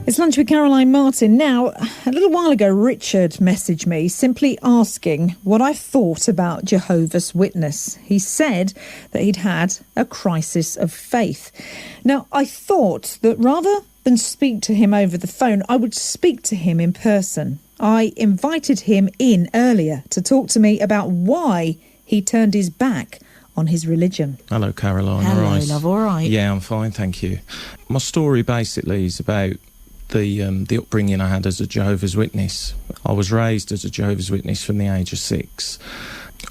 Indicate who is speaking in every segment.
Speaker 1: It's Lunch with Caroline Martin. Now, a little while ago, Richard messaged me simply asking what I thought about Jehovah's Witness. He said that he'd had a crisis of faith. Now, I thought that rather than speak to him over the phone, I would speak to him in person. I invited him in earlier to talk to me about why he turned his back on his religion.
Speaker 2: Hello, Caroline.
Speaker 1: Hello,
Speaker 2: all right?
Speaker 1: love. All right.
Speaker 2: Yeah, I'm fine, thank you. My story basically is about the upbringing I had as a Jehovah's Witness. I was raised as a Jehovah's Witness from the age of 6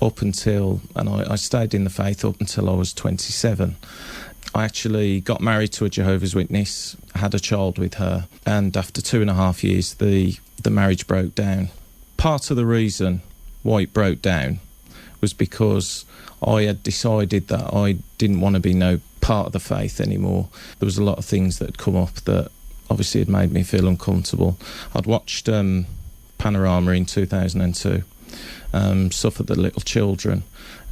Speaker 2: up until, and I stayed in the faith up until I was 27. I actually got married to a Jehovah's Witness, had a child with her, and after 2.5 years, the marriage broke down. Part of the reason why it broke down was because I had decided that I didn't want to be no part of the faith anymore. There was a lot of things that had come up that obviously it made me feel uncomfortable. I'd watched Panorama in 2002, Suffer the Little Children,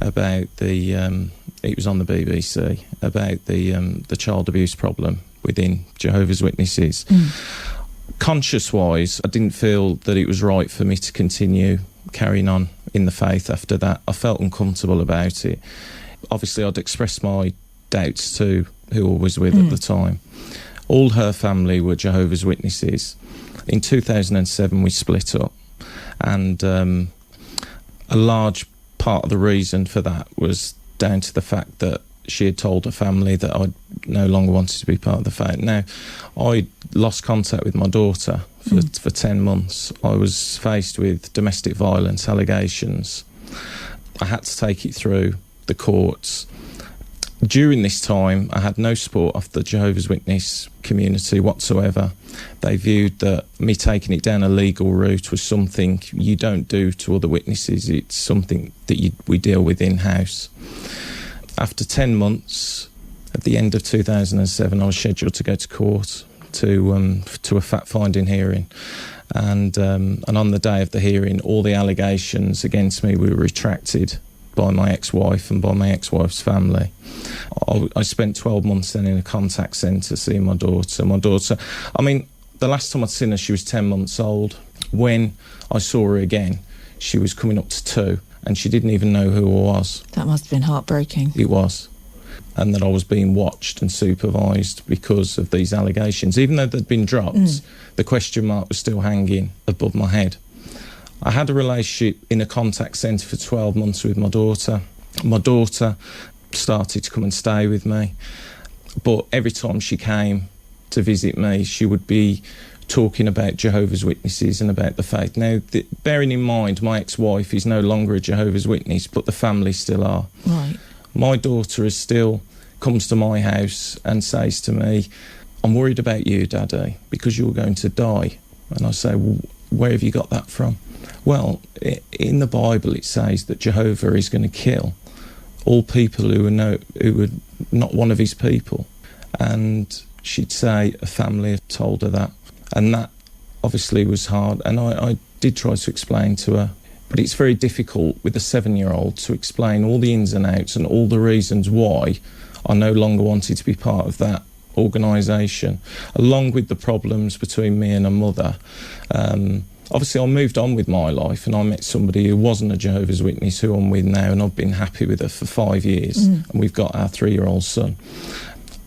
Speaker 2: about it was on the BBC, about the child abuse problem within Jehovah's Witnesses. Conscious-wise, I didn't feel that it was right for me to continue carrying on in the faith after that. I felt uncomfortable about it. Obviously, I'd expressed my doubts to who I was with at the time. All her family were Jehovah's Witnesses. In 2007, we split up, and a large part of the reason for that was down to the fact that she had told her family that I no longer wanted to be part of the faith. Now, I lost contact with my daughter for 10 months. I was faced with domestic violence allegations. I had to take it through the courts. During this time, I had no support of the Jehovah's Witness community whatsoever. They viewed that me taking it down a legal route was something you don't do to other witnesses. It's something that we deal with in-house. After 10 months, at the end of 2007, I was scheduled to go to court to a fact-finding hearing. And on the day of the hearing, all the allegations against me were retracted by my ex-wife and by my ex-wife's family. I spent 12 months then in a contact centre seeing my daughter. I mean, the last time I'd seen her, she was 10 months old. When I saw her again, she was coming up to 2, and she didn't even know who I was.
Speaker 1: That must have been heartbreaking.
Speaker 2: It was. And that I was being watched and supervised because of these allegations. Even though they'd been dropped, the question mark was still hanging above my head. I had a relationship in a contact centre for 12 months with my daughter. My daughter started to come and stay with me, but every time she came to visit me, she would be talking about Jehovah's Witnesses and about the faith. Now, bearing in mind, my ex-wife is no longer a Jehovah's Witness, but the family still are.
Speaker 1: Right.
Speaker 2: My daughter still comes to my house and says to me, "I'm worried about you, Daddy, because you're going to die." And I say, "Well, where have you got that from?" "Well, in the Bible it says that Jehovah is going to kill all people who are not one of his people." And she'd say a family had told her that. And that obviously was hard. And I did try to explain to her. But it's very difficult with a 7-year-old to explain all the ins and outs and all the reasons why I no longer wanted to be part of that organisation, along with the problems between me and her mother. Obviously, I moved on with my life and I met somebody who wasn't a Jehovah's Witness, who I'm with now, and I've been happy with her for 5 years. And we've got our 3-year-old son.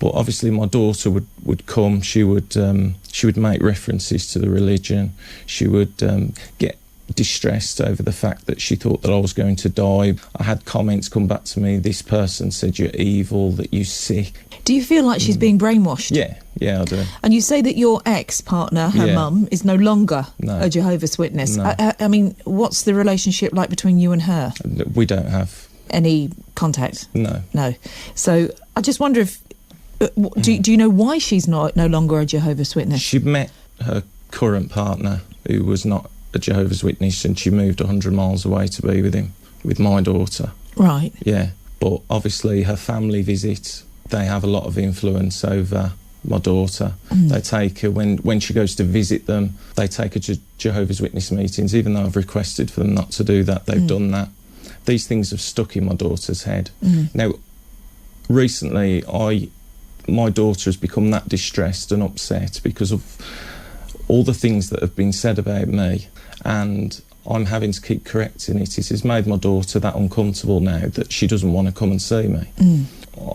Speaker 2: But obviously my daughter would come, she would make references to the religion, she would get distressed over the fact that she thought that I was going to die. I had comments come back to me, this person said you're evil, that you're sick.
Speaker 1: Do you feel like she's being brainwashed?
Speaker 2: Yeah, I do.
Speaker 1: And you say that your ex-partner, her mum, is no longer a Jehovah's Witness.
Speaker 2: No.
Speaker 1: I mean, what's the relationship like between you and her?
Speaker 2: We don't have
Speaker 1: any contact?
Speaker 2: No.
Speaker 1: So I just wonder if do you know why she's no longer a Jehovah's Witness?
Speaker 2: She met her current partner, who was not a Jehovah's Witness, and she moved 100 miles away to be with him, with my daughter.
Speaker 1: Right.
Speaker 2: Yeah, but obviously her family visits, they have a lot of influence over my daughter. They take her, when she goes to visit them, they take her to Jehovah's Witness meetings, even though I've requested for them not to do that. They've done that. These things have stuck in my daughter's head. Now, recently, my daughter has become that distressed and upset because of all the things that have been said about me, and I'm having to keep correcting it. It has made my daughter that uncomfortable now that she doesn't want to come and see me.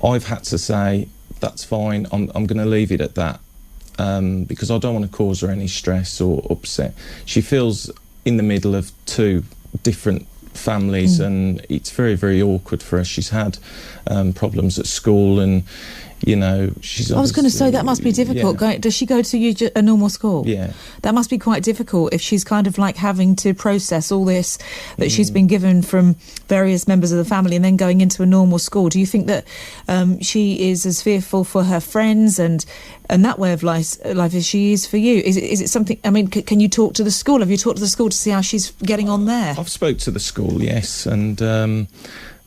Speaker 2: I've had to say, that's fine, I'm going to leave it at that, because I don't want to cause her any stress or upset. She feels in the middle of two different families, and it's very, very awkward for her. She's had problems at school, and you know, she's...
Speaker 1: I was going to say, that must be difficult.
Speaker 2: Yeah.
Speaker 1: Does she go to a normal school?
Speaker 2: Yeah.
Speaker 1: That must be quite difficult if she's kind of like having to process all this that she's been given from various members of the family and then going into a normal school. Do you think that she is as fearful for her friends and that way of life as she is for you? Is it something... I mean, can you talk to the school? Have you talked to the school to see how she's getting on there?
Speaker 2: I've spoke to the school, yes, and...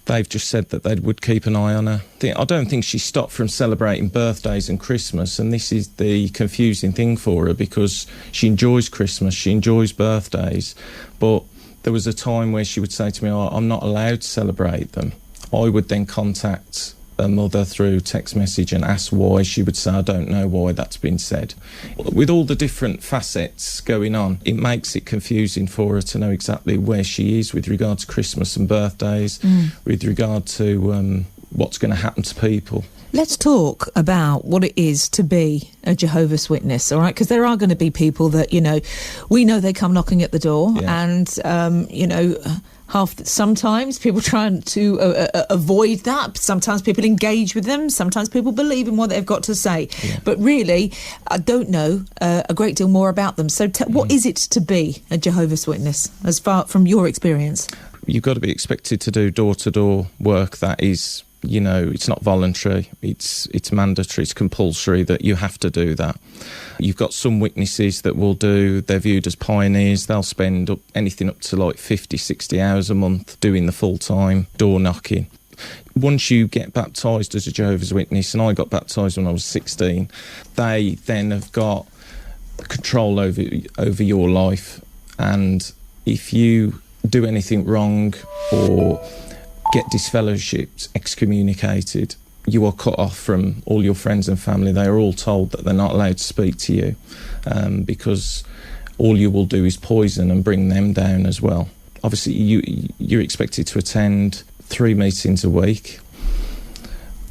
Speaker 2: they've just said that they would keep an eye on her. I don't think she stopped from celebrating birthdays and Christmas, and this is the confusing thing for her, because she enjoys Christmas, she enjoys birthdays, but there was a time where she would say to me, I'm not allowed to celebrate them. I would then contact her mother through text message and ask why. She would say, I don't know why that's been said. With all the different facets going on, it makes it confusing for her to know exactly where she is with regard to Christmas and birthdays, with regard to what's going to happen to people.
Speaker 1: Let's talk about what it is to be a Jehovah's Witness, all right? Because there are going to be people that, you know, we know they come knocking at the door, and, you know... sometimes people try to avoid that. Sometimes people engage with them. Sometimes people believe in what they've got to say. Yeah. But really, I don't know a great deal more about them. So what is it to be a Jehovah's Witness, as far from your experience?
Speaker 2: You've got to be expected to do door-to-door work that is... You know, it's not voluntary, it's mandatory, it's compulsory that you have to do that. You've got some witnesses that will do, they're viewed as pioneers, they'll spend anything up to like 50, 60 hours a month doing the full-time door knocking. Once you get baptised as a Jehovah's Witness, and I got baptised when I was 16, they then have got control over your life, and if you do anything wrong or... get disfellowshipped, excommunicated, you are cut off from all your friends and family. They are all told that they're not allowed to speak to you, because all you will do is poison and bring them down as well. Obviously, you're expected to attend 3 meetings a week.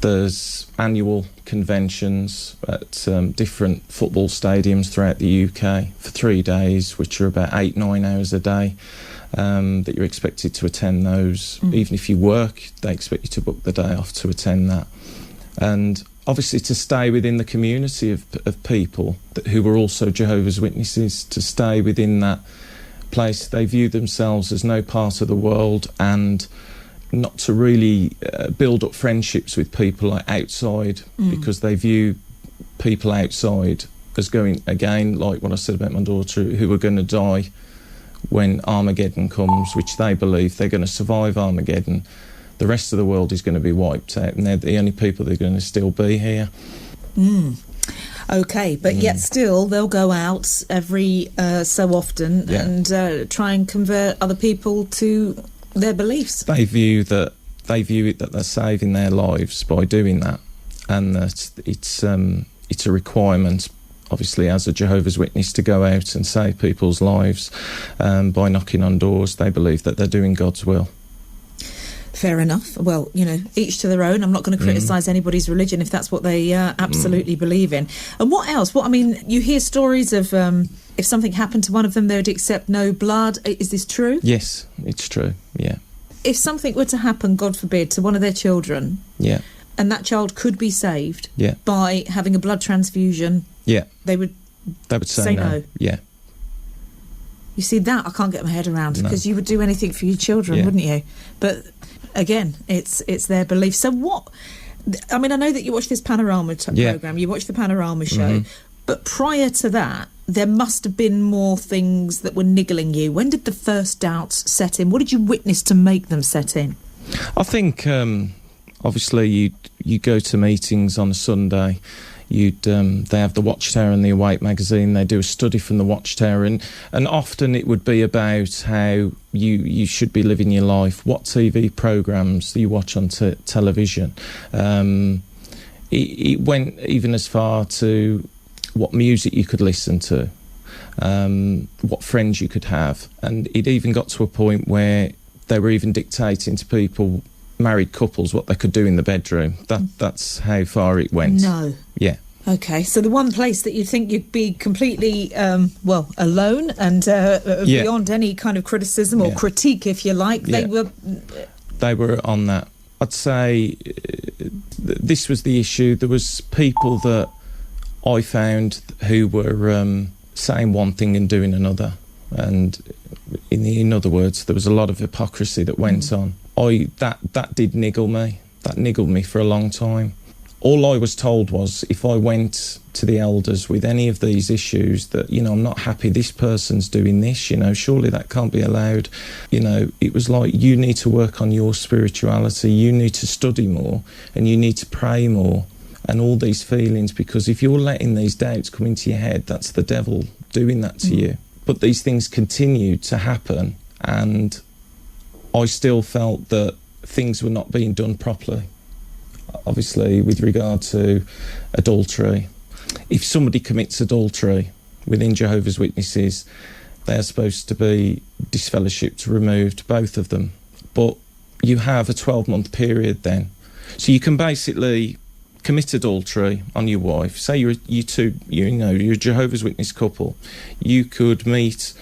Speaker 2: There's annual conventions at different football stadiums throughout the UK for 3 days, which are about 8-9 hours a day. That you're expected to attend those. Even if you work, they expect you to book the day off to attend that. And obviously to stay within the community of people who are also Jehovah's Witnesses, to stay within that place. They view themselves as no part of the world, and not to really build up friendships with people like outside, because they view people outside as going, again, like what I said about my daughter, who are going to die when Armageddon comes, which they believe they're going to survive Armageddon. The rest of the world is going to be wiped out, and they're the only people that are going to still be here.
Speaker 1: OK, but yet still they'll go out every so often and try and convert other people to their beliefs.
Speaker 2: They view it that they're saving their lives by doing that, and that it's a requirement, obviously, as a Jehovah's Witness, to go out and save people's lives by knocking on doors. They believe that they're doing God's will.
Speaker 1: Fair enough. Well, you know, each to their own. I'm not going to criticise anybody's religion if that's what they absolutely believe in. And what else? I mean, you hear stories of if something happened to one of them, they would accept no blood. Is this true?
Speaker 2: Yes, it's true, yeah.
Speaker 1: If something were to happen, God forbid, to one of their children, and that child could be saved by having a blood transfusion... They would say no.
Speaker 2: Yeah.
Speaker 1: You see, that I can't get my head around, because you would do anything for your children, wouldn't you? But again, it's their belief. So what... I mean, I know that you watch this Panorama programme, you watch the Panorama show, but prior to that, there must have been more things that were niggling you. When did the first doubts set in? What did you witness to make them set in?
Speaker 2: I think, obviously, you go to meetings on a Sunday... they have the Watchtower and the Awake magazine. They do a study from the Watchtower, and often it would be about how you should be living your life, what TV programmes you watch on television. It went even as far to what music you could listen to. what friends you could have. And it even got to a point where they were even dictating to people, married couples, what they could do in the bedroom. That's how far it went.
Speaker 1: No.
Speaker 2: Yeah.
Speaker 1: Okay, so the one place that you think you'd be completely, alone and beyond any kind of criticism or critique, if you like, they
Speaker 2: were on that. I'd say this was the issue. There was people that I found who were saying one thing and doing another. And in other words, there was a lot of hypocrisy that went on. That did niggle me. That niggled me for a long time. All I was told was if I went to the elders with any of these issues that, I'm not happy this person's doing this, surely that can't be allowed. It was like, you need to work on your spirituality, you need to study more, and you need to pray more, and all these feelings, because if you're letting these doubts come into your head, that's the devil doing that to you. But these things continued to happen, and I still felt that things were not being done properly. Obviously, with regard to adultery, if somebody commits adultery within Jehovah's Witnesses, they're supposed to be disfellowshipped, removed, both of them. But you have a 12-month period then. So you can basically commit adultery on your wife. Say you're a Jehovah's Witness couple. You could meet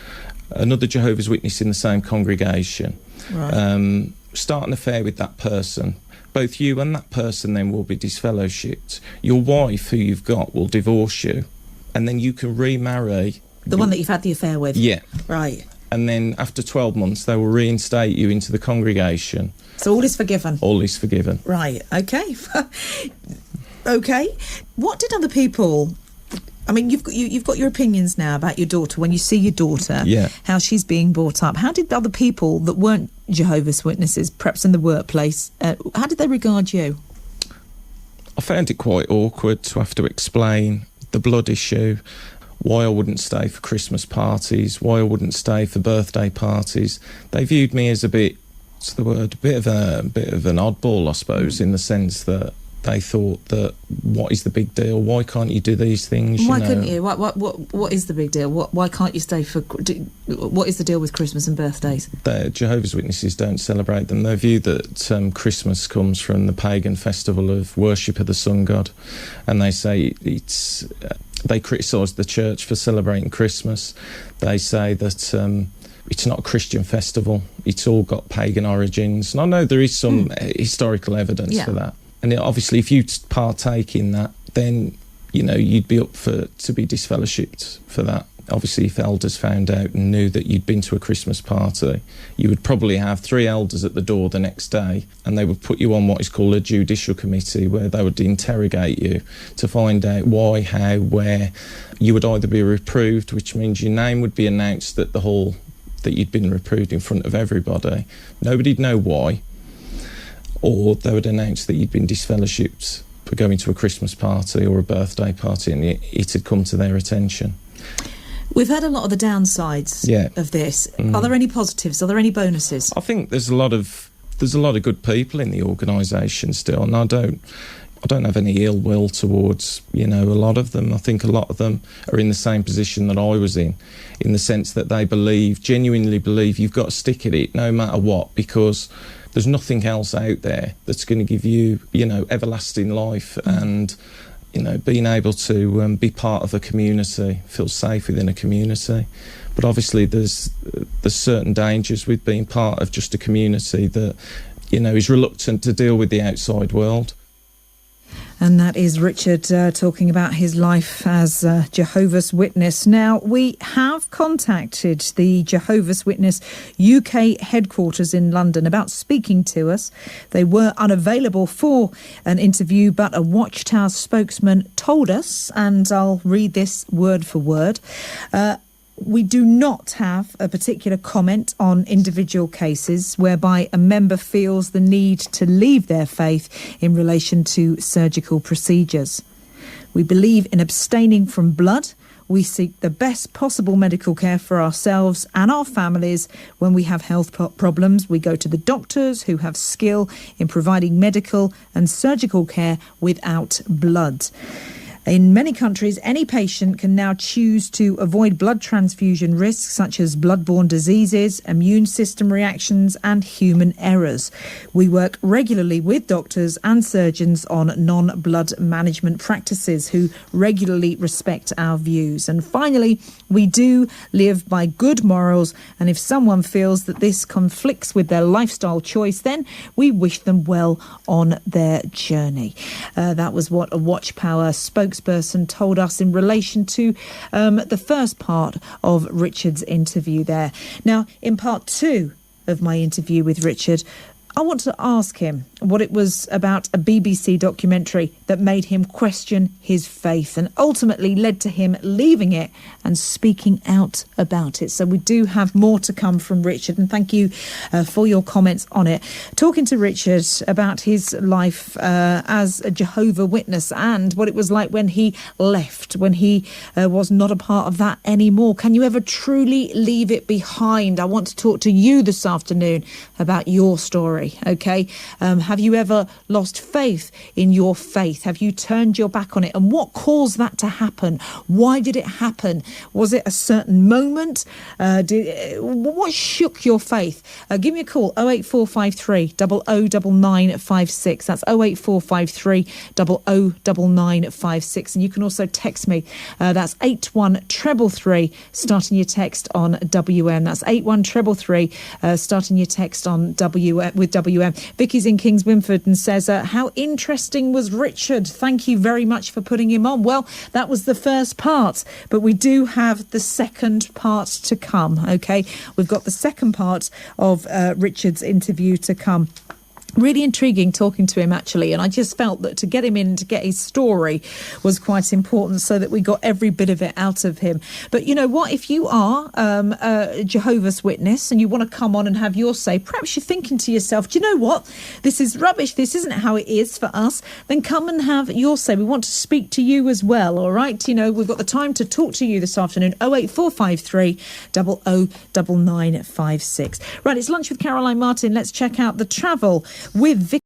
Speaker 2: another Jehovah's Witness in the same congregation, right. Start an affair with that person. Both you and that person then will be disfellowshipped. Your wife, who you've got, will divorce you, and then you can remarry.
Speaker 1: The one that you've had the affair with?
Speaker 2: Yeah.
Speaker 1: Right.
Speaker 2: And then after 12 months, they will reinstate you into the congregation.
Speaker 1: So all is forgiven?
Speaker 2: All is forgiven.
Speaker 1: Right, okay. Okay. What did other people... I mean, you've got your opinions now about your daughter. When you see your daughter, how she's being brought up, how did other people that weren't Jehovah's Witnesses, perhaps in the workplace, how did they regard you?
Speaker 2: I found it quite awkward to have to explain the blood issue, why I wouldn't stay for Christmas parties, why I wouldn't stay for birthday parties. They viewed me as a bit of an oddball, I suppose, in the sense that they thought that, what is the big deal? Why can't you do these things?
Speaker 1: Why couldn't you? What is the big deal? Why can't you stay for... What is the deal with Christmas and birthdays?
Speaker 2: The Jehovah's Witnesses don't celebrate them. They view that Christmas comes from the pagan festival of worship of the sun god, and they say they criticise the church for celebrating Christmas. They say that it's not a Christian festival. It's all got pagan origins. And I know there is some historical evidence for that. And obviously, if you partake in that, then, you'd be up to be disfellowshipped for that. Obviously, if elders found out and knew that you'd been to a Christmas party, you would probably have 3 elders at the door the next day, and they would put you on what is called a judicial committee, where they would interrogate you to find out why, how, where. You would either be reproved, which means your name would be announced at the hall that you'd been reproved in front of everybody. Nobody'd know why. Or they would announce that you'd been disfellowshipped for going to a Christmas party or a birthday party, and it had come to their attention.
Speaker 1: We've heard a lot of the downsides of this. Are there any positives? Are there any bonuses?
Speaker 2: I think there's a lot of good people in the organisation still, and I don't have any ill will towards a lot of them. I think a lot of them are in the same position that I was in the sense that they genuinely believe you've got to stick at it no matter what, because there's nothing else out there that's going to give you, everlasting life and, being able to be part of a community, feel safe within a community. But obviously there's certain dangers with being part of just a community that, is reluctant to deal with the outside world.
Speaker 1: And that is Richard talking about his life as a Jehovah's Witness. Now, we have contacted the Jehovah's Witness UK headquarters in London about speaking to us. They were unavailable for an interview, but a Watchtower spokesman told us, and I'll read this word for word, we do not have a particular comment on individual cases whereby a member feels the need to leave their faith in relation to surgical procedures. We believe in abstaining from blood. We seek the best possible medical care for ourselves and our families. When we have health problems, we go to the doctors who have skill in providing medical and surgical care without blood. In many countries, any patient can now choose to avoid blood transfusion risks such as bloodborne diseases, immune system reactions and human errors. We work regularly with doctors and surgeons on non-blood management practices who regularly respect our views. And finally, we do live by good morals, and if someone feels that this conflicts with their lifestyle choice, then we wish them well on their journey. That was what a Watch Power spokesperson told us in relation to the first part of Richard's interview there. Now, in part two of my interview with Richard, I want to ask him what it was about a BBC documentary that made him question his faith and ultimately led to him leaving it and speaking out about it. So we do have more to come from Richard, and thank you for your comments on it. Talking to Richard about his life as a Jehovah Witness and what it was like when he left, when he was not a part of that anymore. Can you ever truly leave it behind? I want to talk to you this afternoon about your story. Okay, have you ever lost faith in your faith? Have you turned your back on it? And what caused that to happen? Why did it happen? Was it a certain moment? What shook your faith? Give me a call, 08453 009956. That's 08453 009956. And you can also text me. That's 81333, starting your text on WM. That's 81333, starting your text on with WM. Vicky's in Kings Winford and says, how interesting was Richard? Thank you very much for putting him on. Well, that was the first part, but we do have the second part to come, okay? We've got the second part of Richard's interview to come. Really intriguing talking to him, actually, and I just felt that to get him in, to get his story was quite important so that we got every bit of it out of him. But you know what, if you are a Jehovah's Witness and you want to come on and have your say, perhaps you're thinking to yourself, do you know what, this is rubbish, this isn't how it is for us, then come and have your say. We want to speak to you as well, all right? You know, we've got the time to talk to you this afternoon, 08453 009956. Right, it's Lunch with Caroline Martin. Let's check out the travel with Vicky.